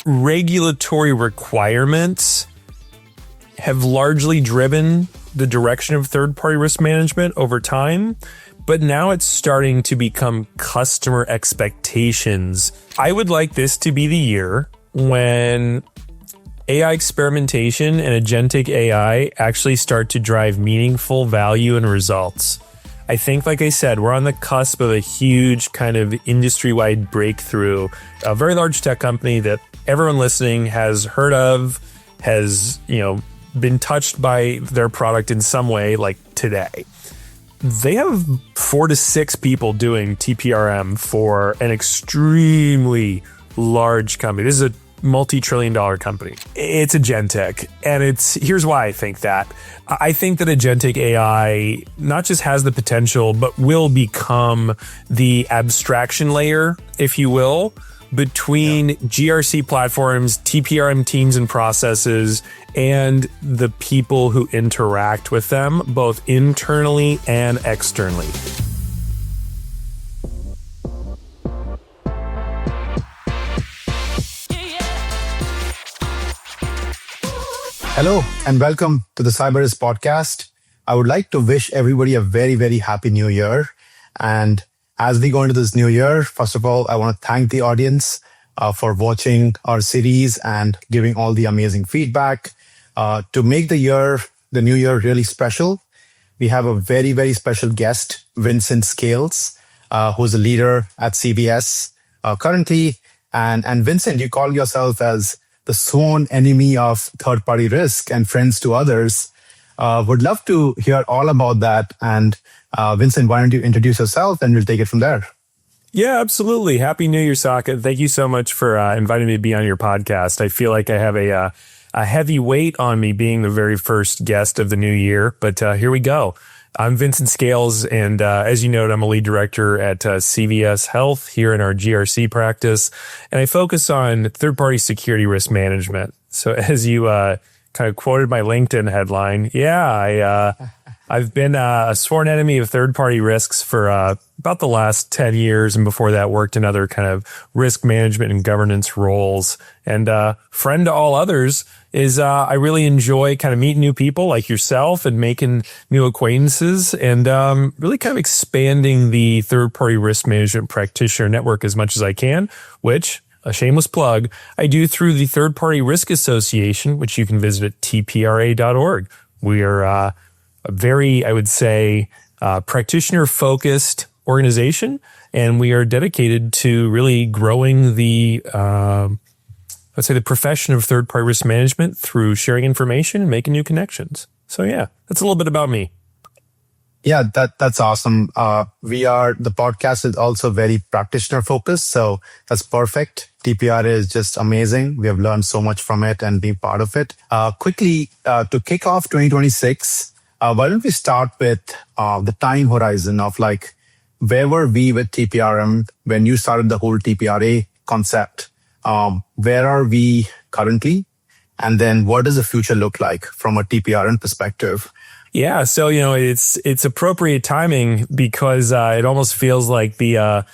regulatory requirements have largely driven the direction of third-party risk management over time, but now it's starting to become customer expectations. I would like this to be the year when AI experimentation and agentic AI actually start to drive meaningful value and results. I think, like I said, we're on the cusp of a huge kind of industry-wide breakthrough. A very large tech company that everyone listening has heard of, has, been touched by their product in some way, like today. They have 4 to 6 people doing TPRM for an extremely large company. This is a multi-trillion-dollar company. It's agentic, and here's why I think that. I think that agentic AI not just has the potential, but will become the abstraction layer, if you will, between GRC platforms, TPRM teams and processes, and the people who interact with them, both internally and externally. Hello and welcome to the CyberRisk podcast. I would like to wish everybody a very, very happy new year. And as we go into this new year, first of all, I want to thank the audience for watching our series and giving all the amazing feedback. To make the new year really special, we have a very, very special guest, Vincent Scales, who's a leader at CVS currently. And Vincent, you call yourself as the sworn enemy of third-party risk and friends to others. Would love to hear all about that. And Vincent, why don't you introduce yourself and we'll take it from there. Yeah, absolutely. Happy New Year, Saket. Thank you so much for inviting me to be on your podcast. I feel like I have a heavy weight on me being the very first guest of the new year, but here we go. I'm Vincent Scales, and as you noted, I'm a lead director at CVS Health here in our GRC practice, and I focus on third-party security risk management. So as you kind of quoted my LinkedIn headline, I've been a sworn enemy of third-party risks for about the last 10 years, and before that worked in other kind of risk management and governance roles. And friend to all others is I really enjoy kind of meeting new people like yourself and making new acquaintances and really kind of expanding the third-party risk management practitioner network as much as I can, which, a shameless plug, I do through the Third Party Risk Association, which you can visit at tpra.org. We are a very, I would say, practitioner-focused organization, and we are dedicated to really growing the the profession of third-party risk management through sharing information and making new connections. So yeah, that's a little bit about me. Yeah, that's awesome. The podcast is also very practitioner focused, so that's perfect. TPRA is just amazing. We have learned so much from it and being part of it. Quickly, to kick off 2026, why don't we start with the time horizon of where were we with TPRM when you started the whole TPRA concept? Where are we currently? And then what does the future look like from a TPRM perspective? Yeah, so it's appropriate timing because it almost feels like the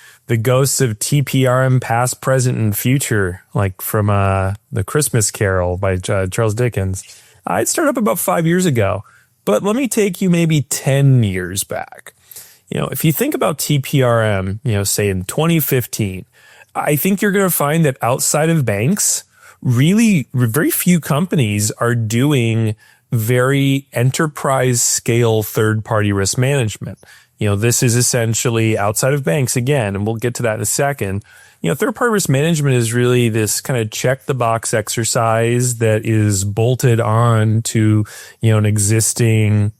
ghosts of TPRM past, present, and future, like from the Christmas Carol by Charles Dickens. It started up about 5 years ago, but let me take you maybe 10 years back. If you think about TPRM, say in 2015, I think you're going to find that outside of banks, really very few companies are doing very enterprise scale third-party risk management. This is essentially outside of banks again, and we'll get to that in a second. Third-party risk management is really this kind of check the box exercise that is bolted on to, an existing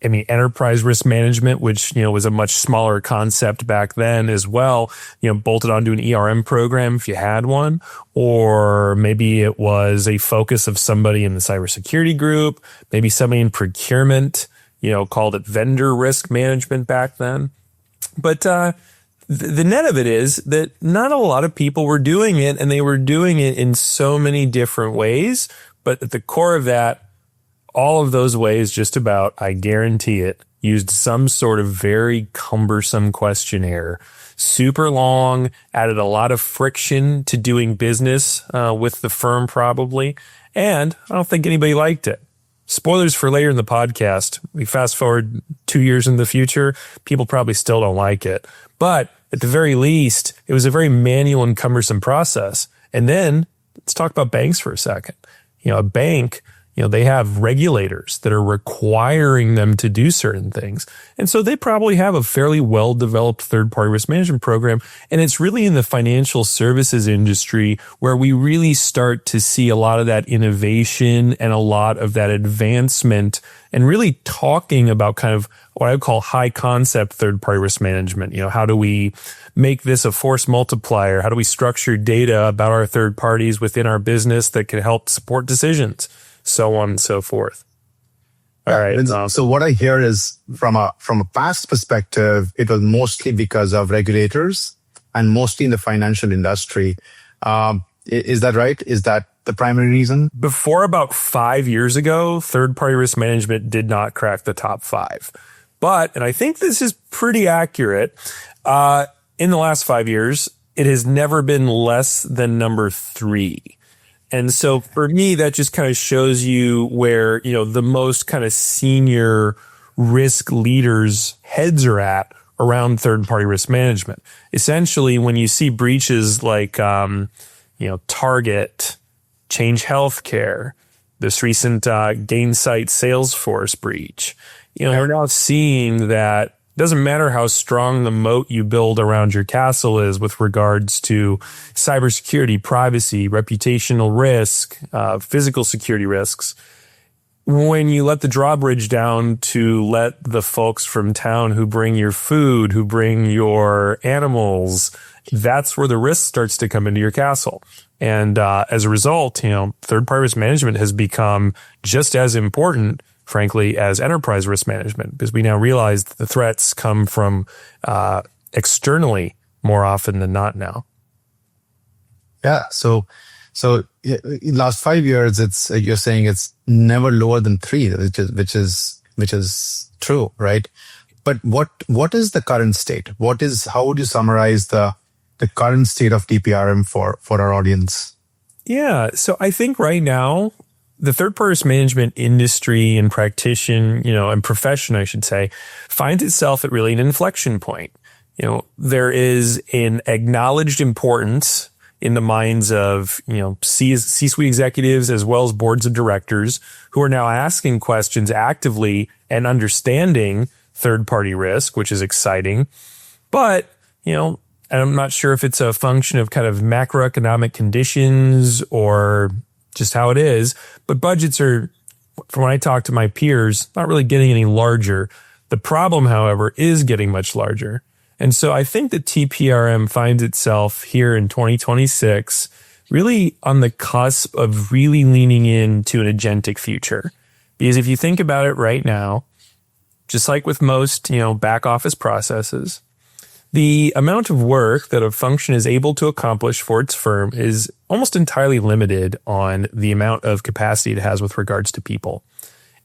enterprise risk management, which, was a much smaller concept back then as well, bolted onto an ERM program if you had one, or maybe it was a focus of somebody in the cybersecurity group, maybe somebody in procurement, called it vendor risk management back then. But, the net of it is that not a lot of people were doing it, and they were doing it in so many different ways. But at the core of that, all of those ways, just about, I guarantee it, used some sort of very cumbersome questionnaire. super long, added a lot of friction to doing business with the firm probably, and I don't think anybody liked it. Spoilers for later in the podcast. We fast forward 2 years in the future, people probably still don't like it. But at the very least, it was a very manual and cumbersome process. And then let's talk about banks for a second. A bank, they have regulators that are requiring them to do certain things. And so they probably have a fairly well-developed third-party risk management program. And it's really in the financial services industry where we really start to see a lot of that innovation and a lot of that advancement and really talking about kind of what I would call high concept third-party risk management. How do we make this a force multiplier? How do we structure data about our third parties within our business that can help support decisions? So on and so forth. All right. So what I hear is from a past perspective, it was mostly because of regulators and mostly in the financial industry. Is that right? Is that the primary reason? Before about 5 years ago, third-party risk management did not crack the top 5. But, and I think this is pretty accurate, in the last 5 years, it has never been less than number 3. And so for me, that just kind of shows you where, the most kind of senior risk leaders' heads are at around third-party risk management. Essentially, when you see breaches like, Target, Change Healthcare, this recent Gainsight Salesforce breach, we're now seeing that doesn't matter how strong the moat you build around your castle is with regards to cybersecurity, privacy, reputational risk, physical security risks. When you let the drawbridge down to let the folks from town who bring your food, who bring your animals, that's where the risk starts to come into your castle. And as a result, third-party risk management has become just as important, frankly, as enterprise risk management, because we now realize that the threats come from externally more often than not now. Yeah. So in last 5 years, you're saying it's never lower than 3, which is true, right? But what is the current state? How would you summarize the current state of TPRM for our audience? Yeah. So I think right now, the third-party risk management industry and practitioner, and profession, I should say, finds itself at really an inflection point. There is an acknowledged importance in the minds of, C-suite executives as well as boards of directors who are now asking questions actively and understanding third-party risk, which is exciting. But, I'm not sure if it's a function of kind of macroeconomic conditions or just how it is, but budgets are, from when I talk to my peers, not really getting any larger. The problem, however, is getting much larger. And so I think that TPRM finds itself here in 2026 really on the cusp of really leaning into an agentic future. Because if you think about it right now, just like with most, back office processes, the amount of work that a function is able to accomplish for its firm is almost entirely limited on the amount of capacity it has with regards to people.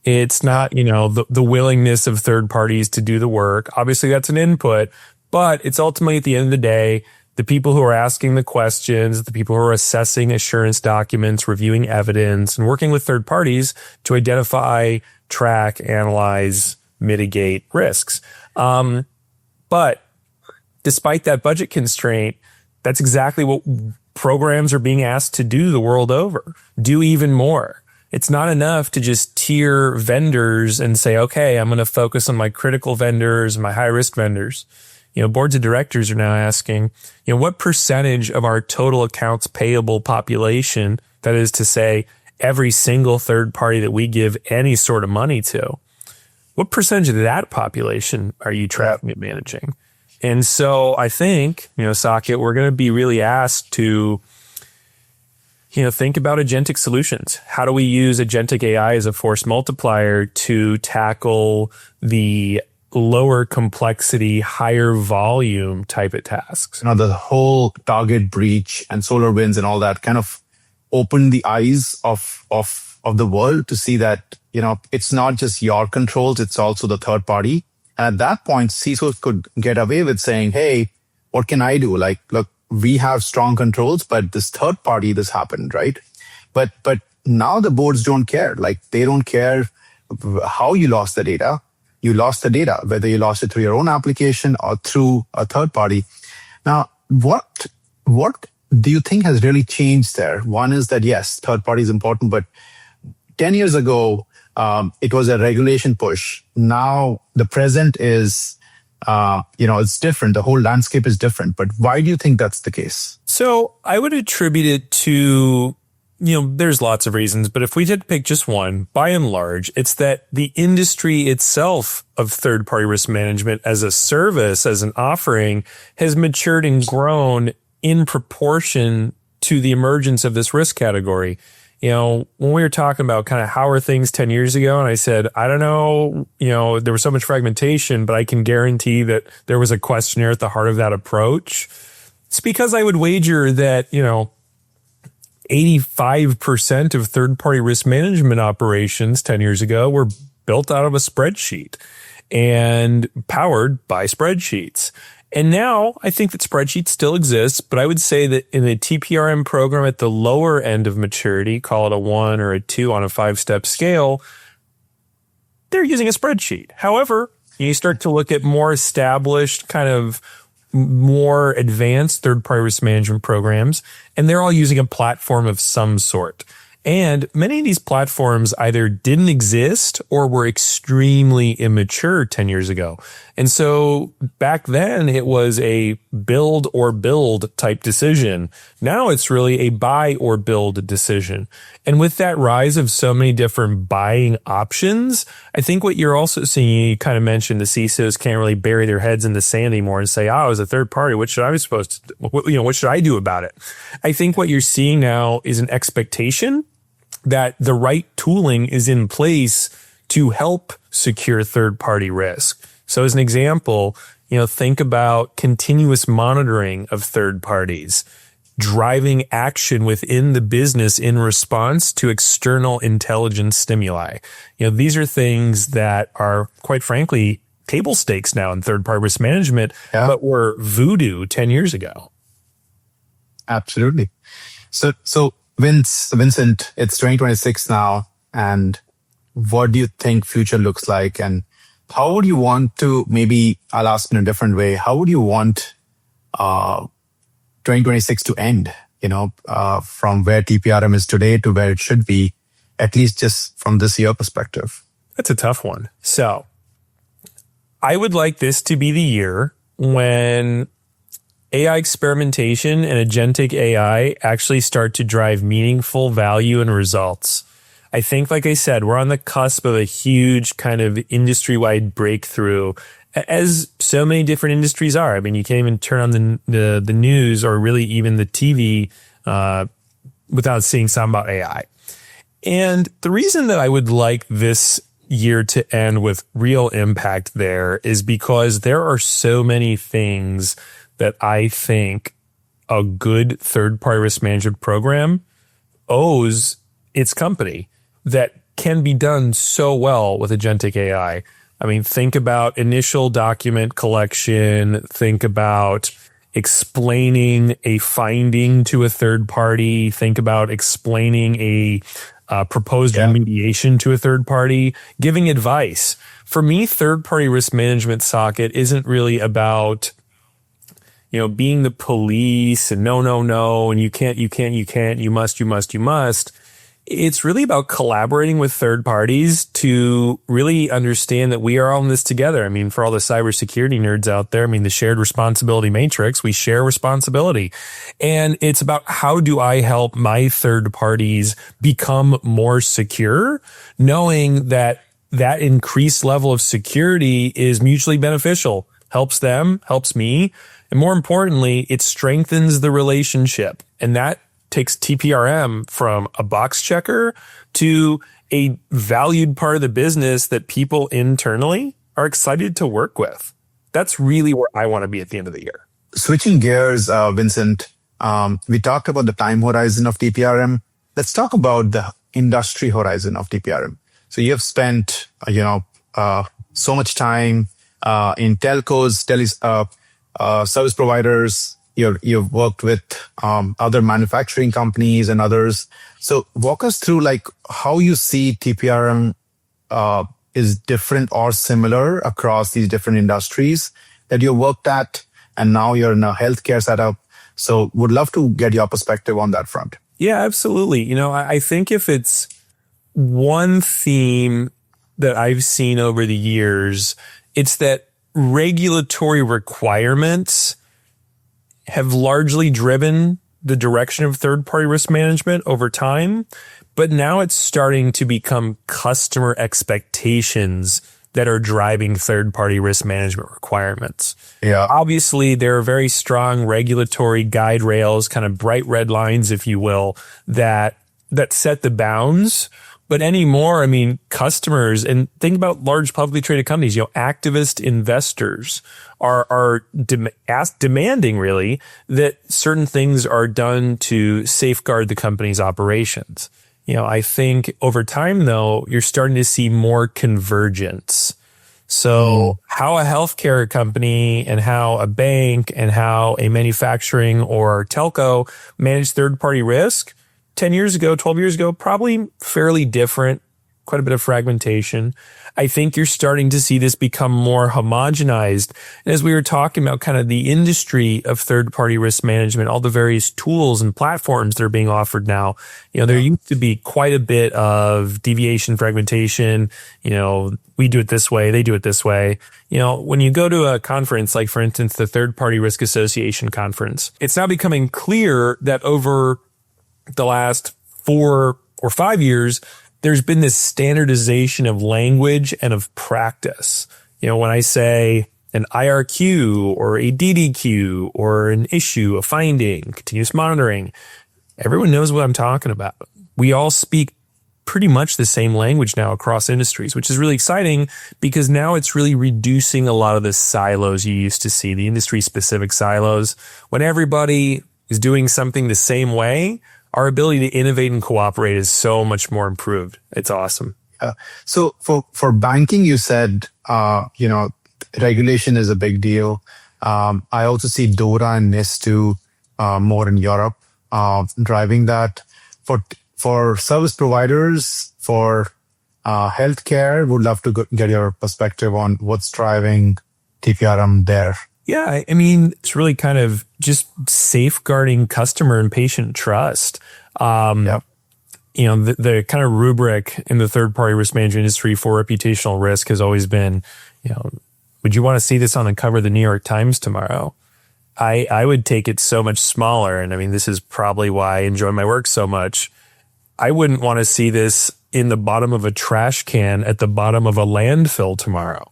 It's not, the willingness of third parties to do the work. Obviously, that's an input, but it's ultimately at the end of the day, the people who are asking the questions, the people who are assessing assurance documents, reviewing evidence, and working with third parties to identify, track, analyze, mitigate risks. But despite that budget constraint, that's exactly what programs are being asked to do the world over. Do even more. It's not enough to just tier vendors and say, okay, I'm going to focus on my critical vendors and my high risk vendors. Boards of directors are now asking, what percentage of our total accounts payable population, that is to say, every single third party that we give any sort of money to, what percentage of that population are you tracking and managing? And so I think, Saket, we're going to be really asked to, think about agentic solutions. How do we use agentic AI as a force multiplier to tackle the lower complexity, higher volume type of tasks? The whole Target breach and SolarWinds and all that kind of opened the eyes of the world to see that, it's not just your controls, it's also the third party. And at that point, CISOs could get away with saying, hey, what can I do? Like, look, we have strong controls, but this third party, this happened, right? But now the boards don't care. Like, they don't care how you lost the data. You lost the data, whether you lost it through your own application or through a third party. Now, what do you think has really changed there? One is that, yes, third party is important, but 10 years ago, it was a regulation push. Now the present is, it's different. The whole landscape is different. But why do you think that's the case? So I would attribute it to, there's lots of reasons, but if we did pick just one, by and large, it's that the industry itself of third-party risk management as a service, as an offering, has matured and grown in proportion to the emergence of this risk category. When we were talking about kind of how are things 10 years ago, and I said, I don't know, there was so much fragmentation, but I can guarantee that there was a questionnaire at the heart of that approach. It's because I would wager that, 85% of third-party risk management operations 10 years ago were built out of a spreadsheet and powered by spreadsheets. And now I think that spreadsheets still exist, but I would say that in a TPRM program at the lower end of maturity, call it a 1 or a 2 on a 5-step scale, they're using a spreadsheet. However, you start to look at more established, kind of more advanced third-party risk management programs, and they're all using a platform of some sort. And many of these platforms either didn't exist or were extremely immature 10 years ago. And so back then it was a build or build type decision. Now it's really a buy or build decision. And with that rise of so many different buying options, I think what you're also seeing, you kind of mentioned the CISOs can't really bury their heads in the sand anymore and say, as a third party, what should I do about it? I think what you're seeing now is an expectation that the right tooling is in place to help secure third-party risk. So as an example, think about continuous monitoring of third parties, driving action within the business in response to external intelligence stimuli. These are things that are, quite frankly, table stakes now in third-party risk management, but were voodoo 10 years ago. Absolutely. So Vincent, it's 2026 now, and what do you think future looks like? And how would you want to, maybe I'll ask in a different way, how would you want 2026 to end, from where TPRM is today to where it should be, at least just from this year perspective? That's a tough one. So I would like this to be the year when AI experimentation and agentic AI actually start to drive meaningful value and results. I think, like I said, we're on the cusp of a huge kind of industry-wide breakthrough, as so many different industries are. I mean, you can't even turn on the news or really even the TV without seeing something about AI. And the reason that I would like this year to end with real impact there is because there are so many things that I think a good third-party risk management program owes its company that can be done so well with agentic AI. I mean, think about initial document collection, think about explaining a finding to a third party, think about explaining a proposed remediation to a third party, giving advice. For me, third-party risk management, Saket, isn't really about being the police and no, and you can't, you must. It's really about collaborating with third parties to really understand that we are all in this together. I mean, for all the cybersecurity nerds out there, the shared responsibility matrix, we share responsibility. And it's about how do I help my third parties become more secure, knowing that increased level of security is mutually beneficial, helps them, helps me. And more importantly, it strengthens the relationship. And that takes TPRM from a box checker to a valued part of the business that people internally are excited to work with. That's really where I want to be at the end of the year. Switching gears, Vincent, we talked about the time horizon of TPRM. Let's talk about the industry horizon of TPRM. So you have spent, so much time in telcos, service providers. You've worked with other manufacturing companies and others. So walk us through like how you see TPRM is different or similar across these different industries that you worked at, and now you're in a healthcare setup. So would love to get your perspective on that front. Yeah, absolutely. I think if it's one theme that I've seen over the years, it's that regulatory requirements have largely driven the direction of third-party risk management over time, but now it's starting to become customer expectations that are driving third-party risk management requirements. Yeah. Obviously, there are very strong regulatory guide rails, kind of bright red lines, if you will, that set the bounds. But anymore, I mean, customers, and think about large publicly traded companies, activist investors are demanding really that certain things are done to safeguard the company's operations. I think over time, though, you're starting to see more convergence. So how a healthcare company and how a bank and how a manufacturing or telco manage third-party risk 10 years ago, 12 years ago, probably fairly different, quite a bit of fragmentation. I think you're starting to see this become more homogenized. And as we were talking about kind of the industry of third-party risk management, all the various tools and platforms that are being offered now, there used to be quite a bit of deviation, fragmentation. We do it this way, they do it this way. When you go to a conference, like for instance, the Third Party Risk Association conference, it's now becoming clear that over the last 4 or 5 years, there's been this standardization of language and of practice. When I say an IRQ or a DDQ or an issue, a finding, continuous monitoring, everyone knows what I'm talking about. We all speak pretty much the same language now across industries, which is really exciting because now it's really reducing a lot of the silos you used to see, the industry specific silos. When everybody is doing something the same way, our ability to innovate and cooperate is so much more improved. It's awesome. So for banking, you said, regulation is a big deal. I also see DORA and NIS2 more in Europe driving that. For service providers, for healthcare, would love to get your perspective on what's driving TPRM there. Yeah, I mean, it's really kind of just safeguarding customer and patient trust. The kind of rubric in the third-party risk management industry for reputational risk has always been, would you want to see this on the cover of the New York Times tomorrow? I would take it so much smaller. And I mean, this is probably why I enjoy my work so much. I wouldn't want to see this in the bottom of a trash can at the bottom of a landfill tomorrow.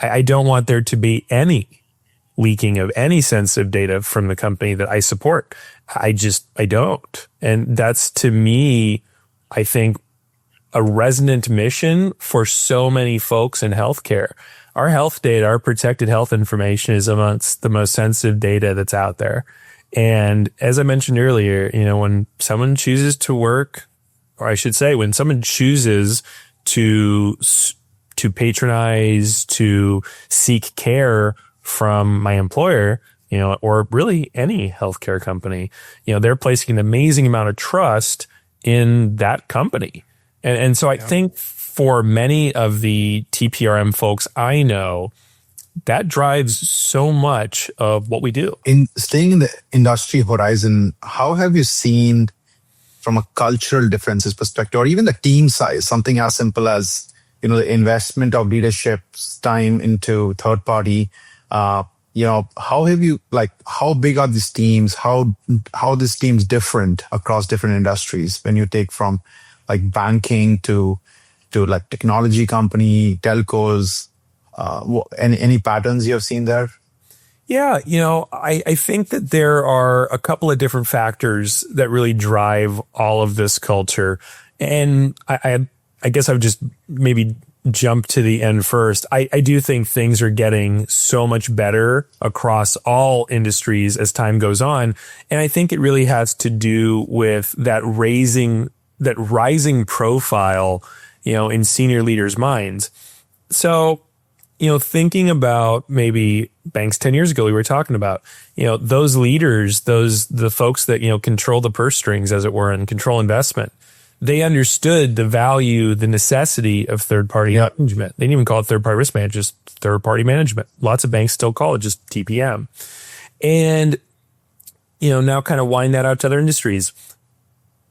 I don't want there to be any leaking of any sensitive data from the company that I support. I don't. And that's, to me, I think, a resonant mission for so many folks in healthcare. Our health data, our protected health information is amongst the most sensitive data that's out there. And as I mentioned earlier, when someone chooses to work, or I should say, when someone chooses to patronize, to seek care from my employer, or really any healthcare company, they're placing an amazing amount of trust in that company. And so I think for many of the TPRM folks I know, that drives so much of what we do. In staying in the industry horizon, how have you seen from a cultural differences perspective, or even the team size, something as simple as, the investment of leadership's time into third party, how have you, how big are these teams? How these teams different across different industries when you take from banking to technology company, telcos, any patterns you have seen there? Yeah, I think that there are a couple of different factors that really drive all of this culture. And I guess I would just maybe jump to the end first. I do think things are getting so much better across all industries as time goes on. And I think it really has to do with that rising profile, in senior leaders' minds. So, thinking about maybe banks 10 years ago, we were talking about, those leaders, the folks that, control the purse strings, as it were, and control investment. They understood the value, the necessity of third-party management. They didn't even call it third-party risk management, just third-party management. Lots of banks still call it just TPM. And, now kind of wind that out to other industries.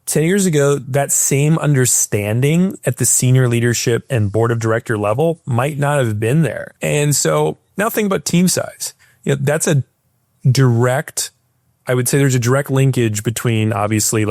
10 years ago, that same understanding at the senior leadership and board of director level might not have been there. And so now think about team size. That's a direct, I would say there's a direct linkage between obviously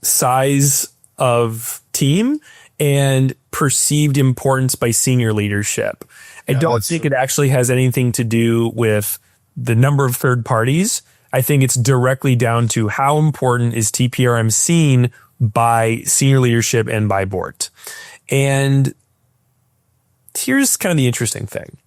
size of team and perceived importance by senior leadership. I don't think it actually has anything to do with the number of third parties. I think it's directly down to how important is TPRM seen by senior leadership and by board. And here's kind of the interesting thing.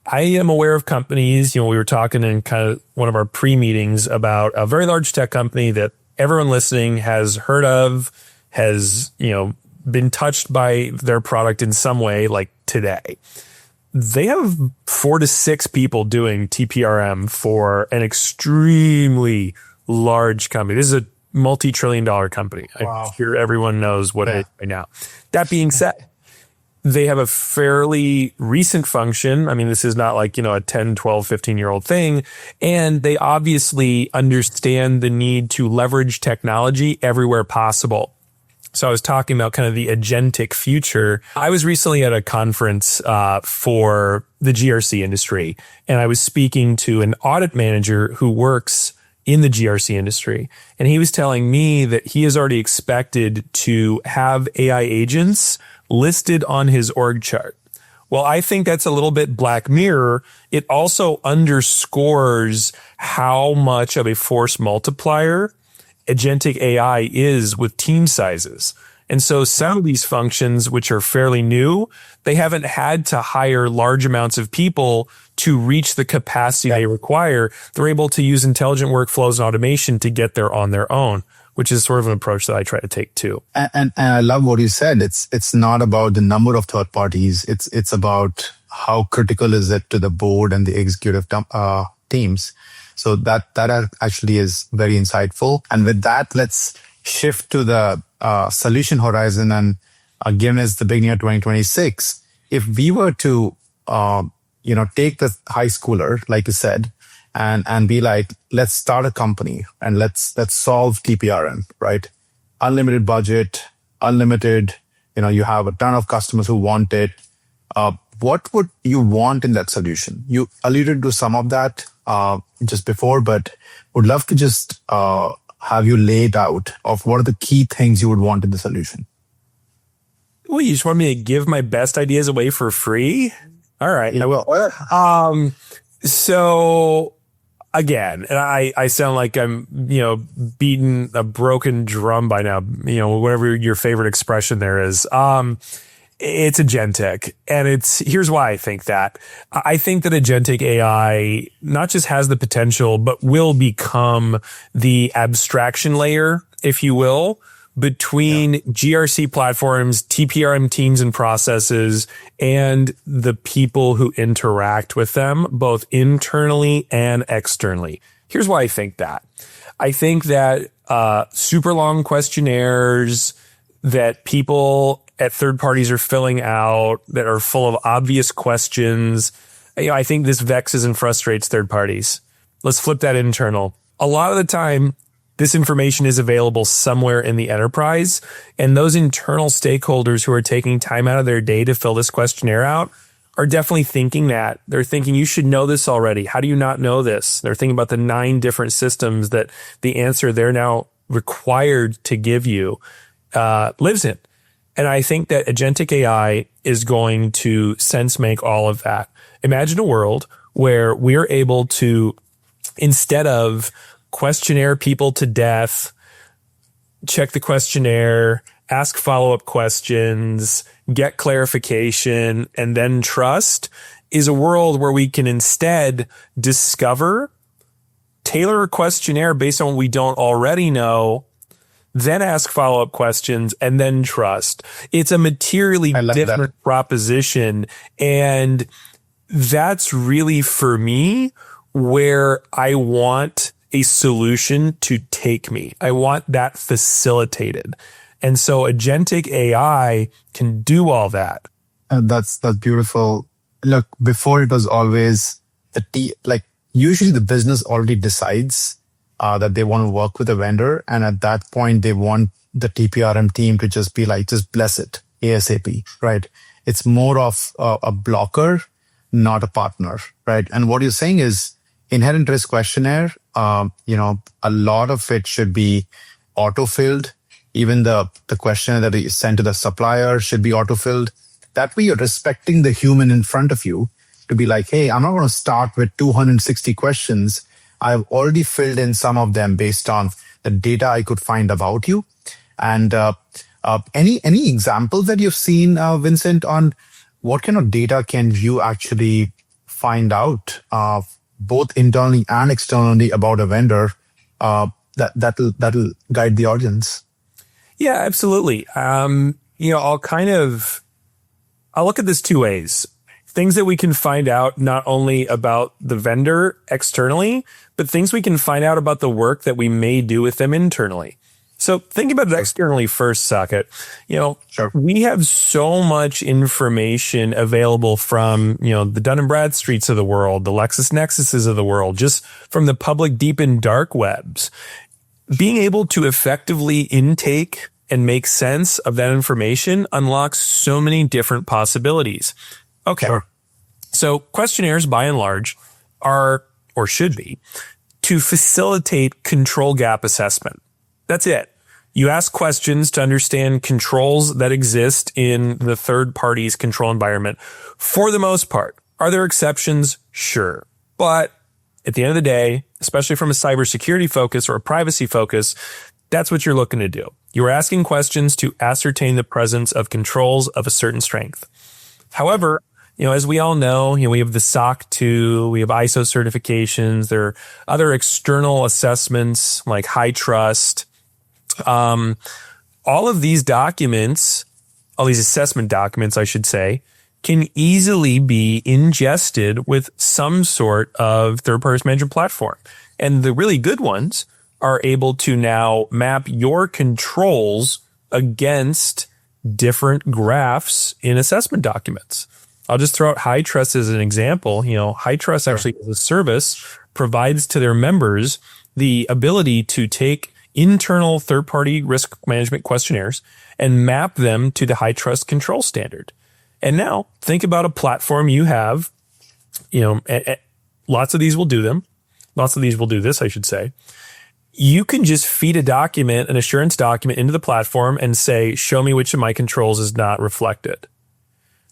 I am aware of companies, we were talking in kind of one of our pre-meetings about a very large tech company that everyone listening has heard of, has, been touched by their product in some way, like today. They have 4 to 6 people doing TPRM for an extremely large company. This is a multi-trillion-dollar company. Wow. I'm sure everyone knows what it is right now. That being said, they have a fairly recent function. I mean, this is not like, a 10, 12, 15-year-old thing. And they obviously understand the need to leverage technology everywhere possible. So I was talking about kind of the agentic future. I was recently at a conference for the GRC industry, and I was speaking to an audit manager who works in the GRC industry. And he was telling me that he has already expected to have AI agents listed on his org chart. Well, I think that's a little bit Black Mirror. It also underscores how much of a force multiplier agentic AI is with team sizes. And so some of these functions, which are fairly new, they haven't had to hire large amounts of people to reach the capacity they require. They're able to use intelligent workflows and automation to get there on their own, which is sort of an approach that I try to take too. And I love what you said. It's not about the number of third parties. It's about how critical is it to the board and the executive teams. So that actually is very insightful. And with that, let's shift to the solution horizon. And given it's the beginning of 2026, if we were to, take the high schooler, like you said, and be like, let's start a company and let's solve TPRM, right? Unlimited budget, unlimited, you have a ton of customers who want it. What would you want in that solution? You alluded to some of that just before, but would love to just have you laid out of what are the key things you would want in the solution. Well, you just want me to give my best ideas away for free? All right, I will. So again, and I sound like I'm, beating a broken drum by now, whatever your favorite expression there is. It's agentic. And here's why I think that. I think that agentic AI not just has the potential, but will become the abstraction layer, if you will, between GRC platforms, TPRM teams and processes, and the people who interact with them, both internally and externally. Here's why I think that. I think that super long questionnaires that people at third parties are filling out that are full of obvious questions, I think this vexes and frustrates third parties. Let's flip that internal. A lot of the time, this information is available somewhere in the enterprise, and those internal stakeholders who are taking time out of their day to fill this questionnaire out are definitely thinking that. They're thinking, you should know this already. How do you not know this? They're thinking about the 9 different systems that the answer they're now required to give you lives in. And I think that agentic AI is going to sense make all of that. Imagine a world where we're able to, instead of questionnaire people to death, check the questionnaire, ask follow-up questions, get clarification, and then trust, is a world where we can instead discover, tailor a questionnaire based on what we don't already know, then ask follow-up questions, and then trust. It's a materially different proposition. And that's really, for me, where I want a solution to take me. I want that facilitated. And so agentic AI can do all that. That's beautiful. Look, before it was always usually the business already decides that they want to work with a vendor. And at that point, they want the TPRM team to just be like, just bless it ASAP, right? It's more of a blocker, not a partner, right? And what you're saying is inherent risk questionnaire, a lot of it should be auto-filled. Even the questionnaire that is sent to the supplier should be auto-filled. That way you're respecting the human in front of you to be like, hey, I'm not going to start with 260 questions. I've already filled in some of them based on the data I could find about you. And any examples that you've seen, Vincent, on what kind of data can you actually find out both internally and externally about a vendor that'll guide the audience? Yeah, absolutely. I'll look at this two ways. Things that we can find out not only about the vendor externally, but things we can find out about the work that we may do with them internally. So think about it externally first, Saket. Sure. We have so much information available from, the Dun & Bradstreets of the world, the LexisNexuses of the world, just from the public deep and dark webs. Being able to effectively intake and make sense of that information unlocks so many different possibilities. Okay. Sure. So questionnaires, by and large, are, or should be, to facilitate control gap assessment. That's it. You ask questions to understand controls that exist in the third party's control environment. For the most part, are there exceptions? Sure. But at the end of the day, especially from a cybersecurity focus or a privacy focus, that's what you're looking to do. You're asking questions to ascertain the presence of controls of a certain strength. However, as we all know, we have the SOC 2, we have ISO certifications, there are other external assessments like high trust. All of these documents, all these assessment documents, I should say, can easily be ingested with some sort of third-party management platform. And the really good ones are able to now map your controls against different graphs in assessment documents. I'll just throw out High Trust as an example. High Trust actually as a service provides to their members the ability to take internal third-party risk management questionnaires and map them to the High Trust control standard. And now think about a platform you have, lots of these will do them. Lots of these will do this, I should say. You can just feed a document, an assurance document into the platform and say, show me which of my controls is not reflected.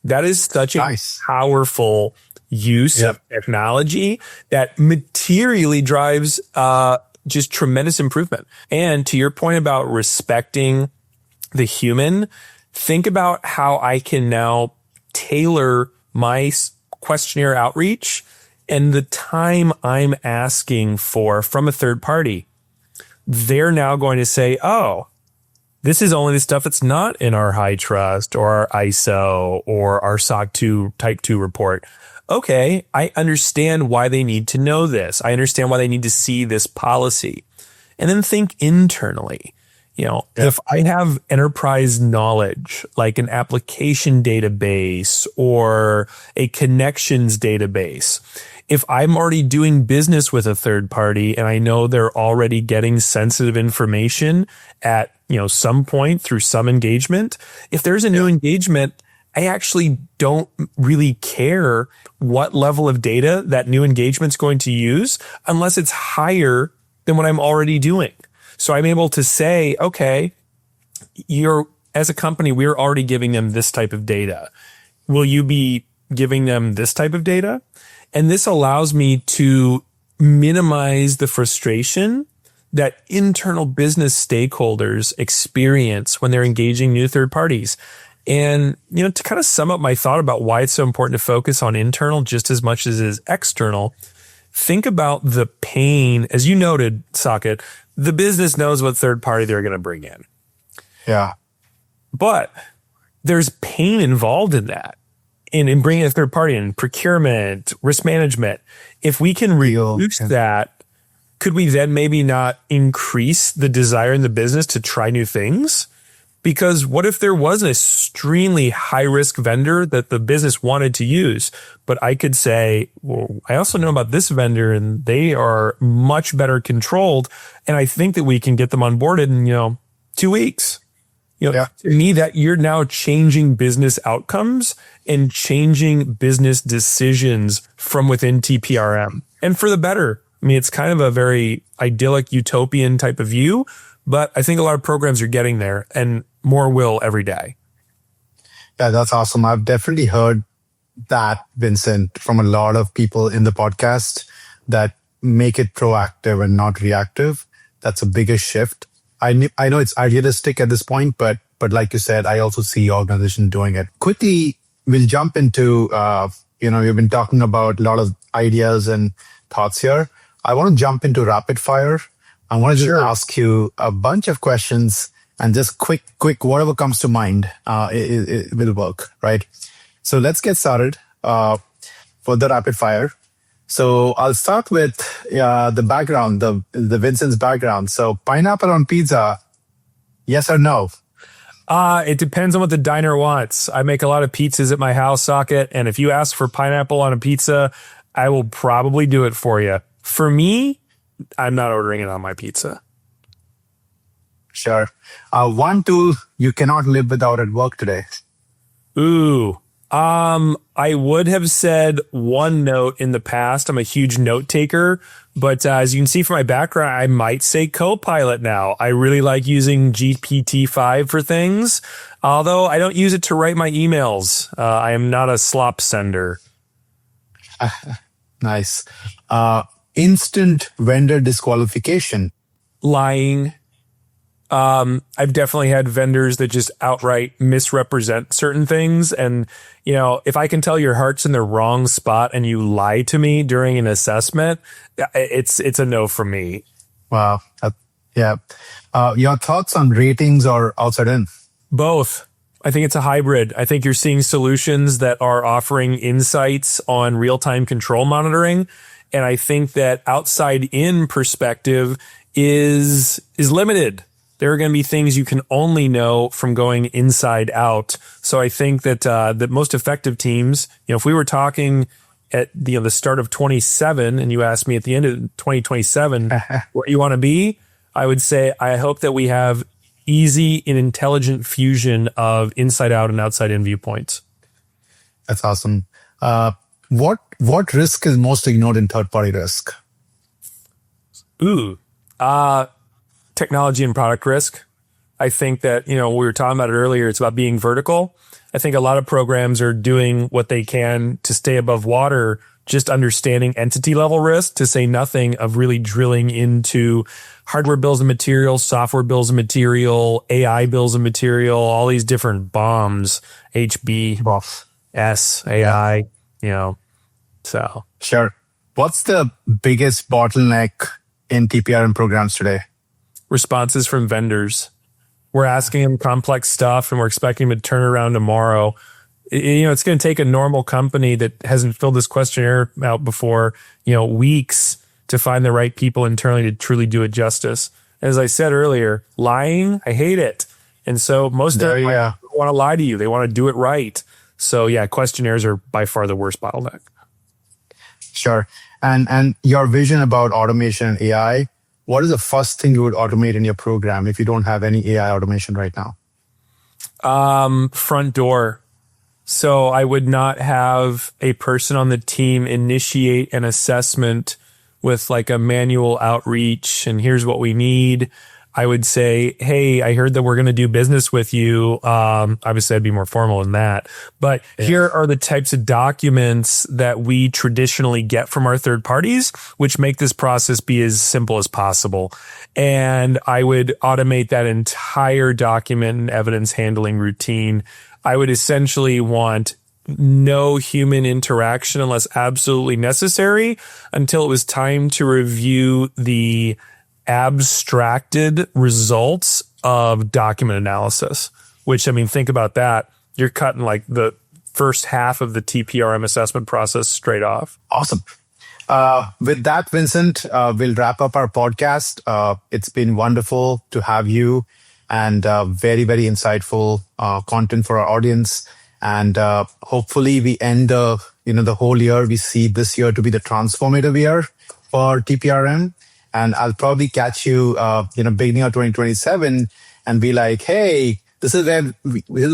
That is such a powerful use of technology that materially drives just tremendous improvement. And to your point about respecting the human, think about how I can now tailor my questionnaire outreach and the time I'm asking for from a third party. They're now going to say, oh, this is only the stuff that's not in our high trust or our ISO or our SOC 2 type 2 report. Okay, I understand why they need to know this. I understand why they need to see this policy. And then think internally. If I have enterprise knowledge, like an application database or a connections database, if I'm already doing business with a third party and I know they're already getting sensitive information at, some point through some engagement, if there's a new engagement, I actually don't really care what level of data that new engagement's going to use unless it's higher than what I'm already doing. So I'm able to say, okay, as a company, we're already giving them this type of data. Will you be giving them this type of data? And this allows me to minimize the frustration that internal business stakeholders experience when they're engaging new third parties. And, to kind of sum up my thought about why it's so important to focus on internal just as much as it is external, think about the pain. As you noted, Saket, the business knows what third party they're going to bring in. Yeah. But there's pain involved in that, in bringing a third party in, procurement, risk management. If we can reduce that, could we then maybe not increase the desire in the business to try new things? Because what if there was an extremely high risk vendor that the business wanted to use, but I could say, well, I also know about this vendor and they are much better controlled. And I think that we can get them onboarded in, 2 weeks. To me, that you're now changing business outcomes and changing business decisions from within TPRM and for the better. I mean, it's kind of a very idyllic utopian type of view, but I think a lot of programs are getting there and more will every day. Yeah, that's awesome. I've definitely heard that, Vincent, from a lot of people in the podcast that make it proactive and not reactive. That's a bigger shift. I know it's idealistic at this point, but like you said, I also see organizations doing it. Quickly, we'll jump into, we've been talking about a lot of ideas and thoughts here. I want to jump into rapid fire. I want to just ask you a bunch of questions and just quick, whatever comes to mind, it will work, right? So let's get started for the rapid fire. So I'll start with the background, the Vincent's background. So pineapple on pizza, yes or no? It depends on what the diner wants. I make a lot of pizzas at my house, Saket, and if you ask for pineapple on a pizza, I will probably do it for you. For me, I'm not ordering it on my pizza. Sure. One tool you cannot live without at work today. Ooh. I would have said OneNote in the past. I'm a huge note taker, but as you can see from my background, I might say Copilot now. I really like using GPT-5 for things, although I don't use it to write my emails. I am not a slop sender. Nice. Instant vendor disqualification. Lying. I've definitely had vendors that just outright misrepresent certain things. And, if I can tell your heart's in the wrong spot and you lie to me during an assessment, it's a no from me. Wow. Yeah. Your thoughts on ratings or outside in? Both. I think it's a hybrid. I think you're seeing solutions that are offering insights on real-time control monitoring. And I think that outside in perspective is limited. There are going to be things you can only know from going inside out. So I think that the most effective teams, if we were talking at the start of 27 and you asked me at the end of 2027 where you want to be, I would say I hope that we have easy and intelligent fusion of inside out and outside in viewpoints. That's awesome. What risk is most ignored in third party risk? Technology and product risk. I think that, we were talking about it earlier. It's about being vertical. I think a lot of programs are doing what they can to stay above water, just understanding entity level risk, to say nothing of really drilling into hardware bills of material, software bills of material, AI bills of material, all these different bombs, HB, S, AI, so. Sure. What's the biggest bottleneck in TPRM programs today? Responses from vendors. We're asking them complex stuff and we're expecting them to turn around tomorrow. It's going to take a normal company that hasn't filled this questionnaire out before, weeks to find the right people internally to truly do it justice. As I said earlier, lying, I hate it. And so most of them want to lie to you. They want to do it right. So questionnaires are by far the worst bottleneck. Sure. And your vision about automation and AI, what is the first thing you would automate in your program if you don't have any AI automation right now? Front door. So I would not have a person on the team initiate an assessment with like a manual outreach and here's what we need. I would say, hey, I heard that we're going to do business with you. Obviously, I'd be more formal than that. But here are the types of documents that we traditionally get from our third parties, which make this process be as simple as possible. And I would automate that entire document and evidence handling routine. I would essentially want no human interaction unless absolutely necessary until it was time to review the abstracted results of document analysis, which, I mean, think about that. You're cutting like the first half of the TPRM assessment process straight off. Awesome. With that, Vincent, we'll wrap up our podcast. It's been wonderful to have you, and very, very insightful content for our audience. And hopefully we end the whole year. We see this year to be the transformative year for TPRM. And I'll probably catch you, beginning of 2027 and be like, hey, this is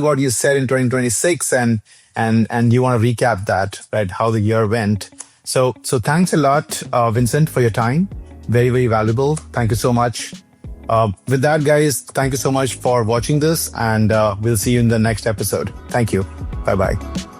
what you said in 2026. And you want to recap that, right? How the year went. So thanks a lot, Vincent, for your time. Very, very valuable. Thank you so much. With that, guys, thank you so much for watching this, and we'll see you in the next episode. Thank you. Bye-bye.